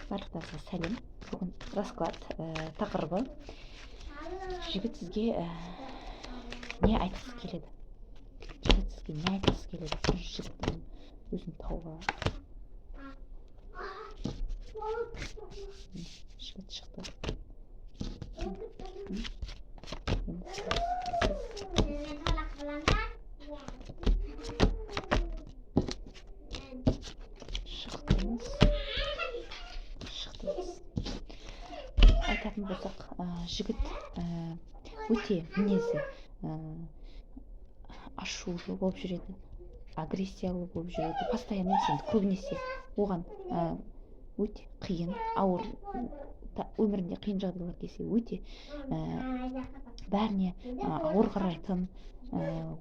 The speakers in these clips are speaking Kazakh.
Барлықтарыңызға сәлем. Бүгін расклад тақырыбы жігіт сізге не айтқысы келеді? Жігіт сізге не айтқысы келеді? Жігіттің өзін тауып алады. Жігіт шықты. Айтатын болсақ, жігіт өте мінезі ашулы болып жүреді, агрессиялы болып жүреді. Постоянно көбінесе оған өте қиын, ауыр өмірінде қиын жағдайлар келсе, өте бәріне ауыр қарайтын,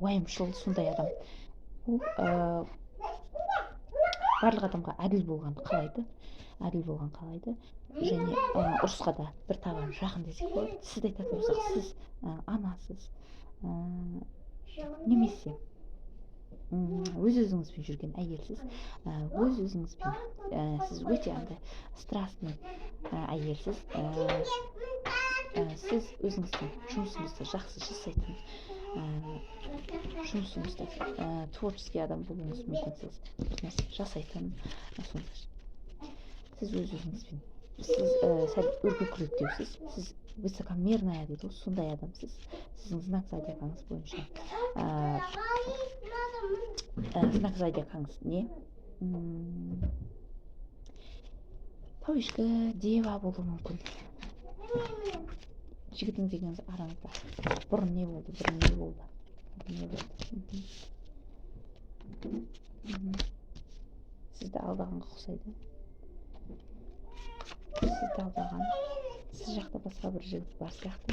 уайымшыл, сондай адам. Ол барлық адамға әділ болған қалайды, және ұрысқа да бір табан жақын десек болады. Сізді айтатын болсақ, сіз анасыз, немесе өз-өзіңізбен жүрген әйелсіз, өз-өзіңізбен сіз өте андай страстный әйелсіз, сіз өзіңіздің жұмысыңызды жақсы жасайтын, жұмысыңызда творческий адам болуыңыз мүмкін, сіз бір нәрсе жасайтын, сіз өз-өзіңізбен, сіз сәл өркөкіректеусіз, сіз высокомерная дейді, сондай адамсыз. Сіздің знак зодиагаңыз бойынша знак зодиагаңыз не? Тауешкі, дева болуы мүмкін. Жігітіңіз дегеніңіз араңызда бұрын не болды? Сізді алдағанға ұқсайды. Сізді алдаған, сіз жақта басқа бір жігіт бар сияқты.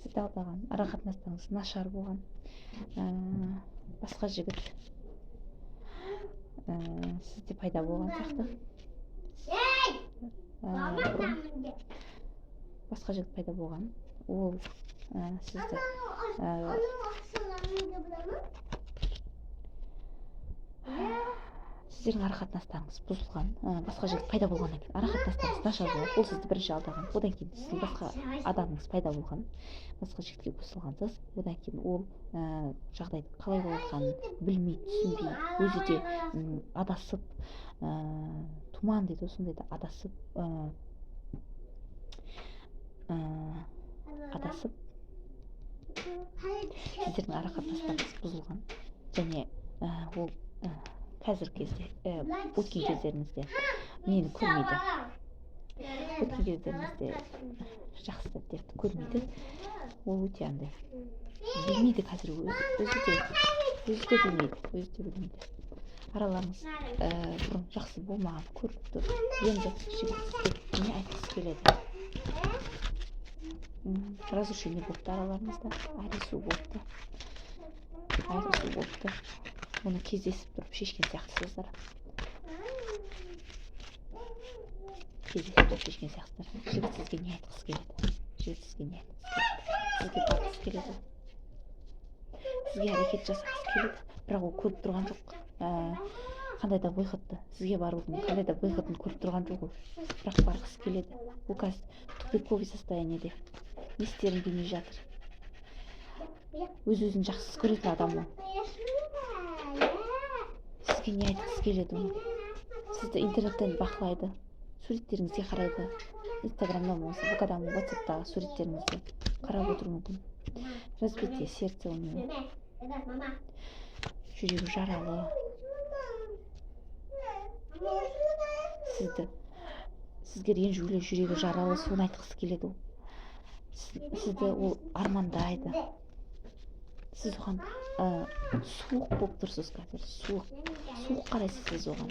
Сізді алдаған, ара қатынастарыңыз нашар болған, басқа жігіт сізде пайда болған сияқты. Басқа жігіт пайда болған, ол сізді сіздердің ара қатынастарыңыз бұзылған, басқа жігіт пайда болғаннан кейін ара қатынастарыңыз нашар болады. Ол сізді бірінші алдаған, одан кейін сіздің басқа адамыңыз пайда болған, басқа жігітке қосылғансыз, одан кейін ол жағдайды қалай болғанын білмей, түсінбей, өзі де адасып, тұман дейді, сондайда адасып сіздердің ара қатынастарыңыз бұзылған, және ол қазіргі кезде, өткен кездеріңізде мені көрмейді, өткен кездеріңізде жақсы сәттерді көрмейді. Ол өте андай білмейді, қазір өзі де білмейді. Араларыңыз бұрын жақсы болмаған, көріп тұр. Енді жігітке не айтқысы келеді? Разрушение болыпты араларыңызда, айырылысу болыпты. Оны кездесіп тұрып шешкен сияқтысыздар. Жігіт сізге не айтқысы келеді? Сізге барғысы келеді. Сізге әрекет жасағысы келеді, бірақ ол көріп тұрған жоқ. Қандай да выходты, сізге барудың қандай да выходын көріп тұрған жоқ ол, бірақ барғысы келеді. Ол қазір тупиковый состояниеде, не істерін білмей жатыр. Өз-өзін жақсы көретін адам ол. Сізге не айтқысы келеді оны? Сізді интернеттен бақылайды, суреттеріңізге қарайды. Инстаграмнан болса, ВК-дан, WhatsApp-тағы суреттеріңізді қарап отыруы мүмкін. Разбитие сердце у него. Жүрегі жаралы. Сізге ренжулі, жүрегі жаралы, соны айтқысы келеді ол. Сізді ол армандайды. Сіз оған суық болып тұрсыз қазір, суық қарайсыз сіз оған.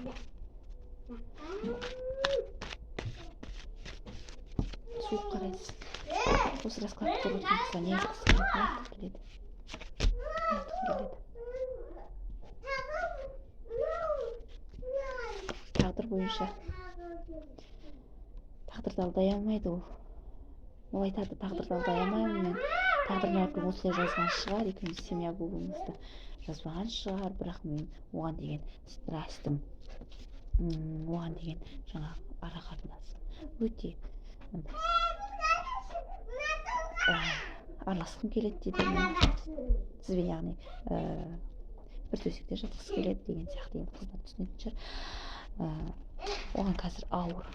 Суық қарайсыз. Осы раскладты көріп отырсаңыз, не айтқысы келеді? Тағдыр бойынша тағдырды алдай алмайды ол. Ол айтады, тағдырды алдай алмаймын мен. Тағдырым әркім осылай жазған шығар, екеуміз семья болуымызды жазбаған шығар, бірақ мен оған деген страстым оған деген жаңағы ара қатынас өте араласқым келеді дейді сізбен, яғни бір төсекте жатқысы келеді деген сияқты. Енді қыздар түсінетін шығар. Оған қазір ауыр.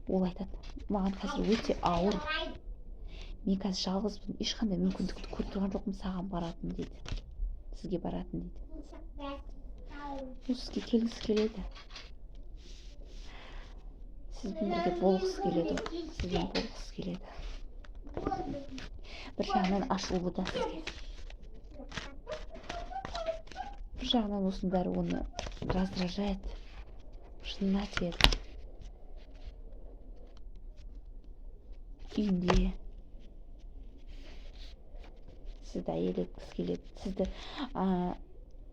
Ол айтады, маған қазір өте ауыр. Мен қазір жалғызбын, ешқандай мүмкіндікті көріп тұрған жоқпын саған баратын дейді. Сізге баратын дейді. Ол сізге келгісі келеді. Сізбен бірге болғысы келеді. Сізбен болғысы келеді. Бір жағынан ашулы да сізге. Бір жағынан осының бәрі оны раздражает, шынына тиеді. Үйінде сізді әйел еткісі келеді. Сізді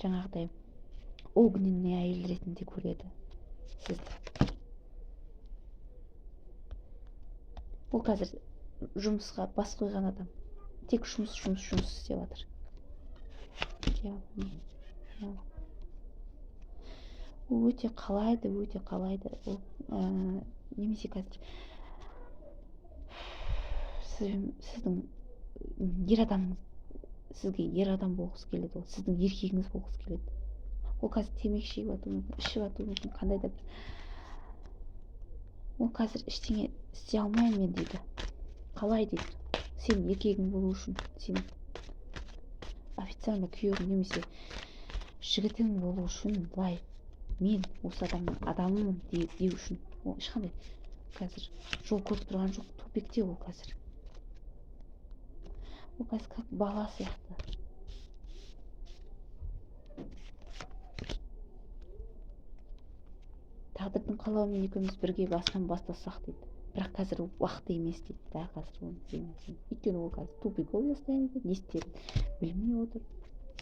жаңағыдай огненный әйел ретінде көреді сізді. Ол қазір жұмысқа бас қойған адам. Тек жұмыс істеп жатыр. Ол өте қалайды. Ол немесе қазір сіздің ер адамыңыз, сізге ер адам болғысы келеді. Ол сіздің еркегіңіз болғысы келеді. Ол қазір темекі шегіп жатуы мүмкін, ішіп жатуы мүмкін, қандай да бір. Ол қазір ештеңе істей алмаймын мен дейді. Қалай дейді? Сенің еркегің болу үшін, сенің официально күйеуің немесе жігітің болу үшін, былай мен осы адамның адамымын деу үшін. Ол ешқандай қазір жол көріп тұрған жоқ, тупикте ол қазір. Ол қазір как бала сияқты. Тағдырдың қалауымен екеуміз бірге бастан бастасақ дейді. Бірақ қазір уақыты емес дейді. Дәл қазір оны істемейсің. Өйткені ол қазір тупиковый состояние, не істерін білмей отыр.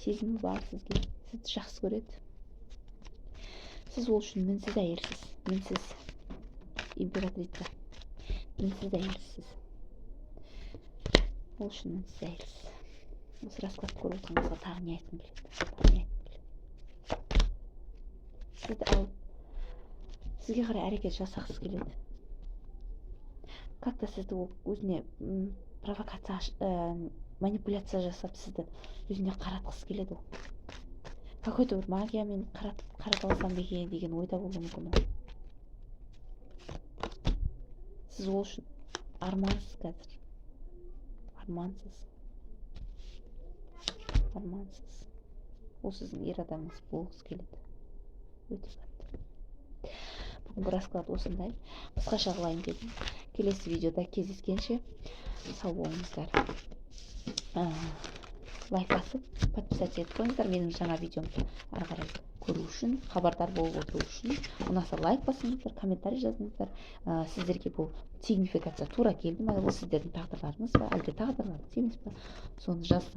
Сезімі бар сізге. Сізді жақсы көреді. Сіз ол үшін мінсіз әйелсіз. Мінсіз императрица. Мінсіз әйелсіз. Ол үшін мінсіз әйелсіз. Осы расклад көріп отырғаныңызға тағы не айтқым келеді? Сізді алып сізге қарай әрекет жасағысы келеді. Как-то сізді өзіне манипуляция жасап сізді өзіне қаратқысы келеді. Какой-то бір магиямен қаратып алсам деген ойда болуы мүмкін. Сіз ол үшін армансыз қазір. Армансыз. Ол сіздің ер адамыңыз болғысы келеді. Өте қатты. Бүгінгі расклад осындай. Қысқаша қылайын дедім. Келесі видеода кездескенше сау болыңыздар. Лайк басып, подписаться етіп қойыңыздар. Менің жаңа видеомды ары қарай көру үшін, хабардар болып отыру үшін. Ұнаса лайк басыңыздар, комментарий жазыңыздар. Сіздерге бұл сигнификация тура келді ме? Ол сіздердің тағдырларыңыз ба? Әлде тағдырларыңыз емес па? Соны жазсаңыздар.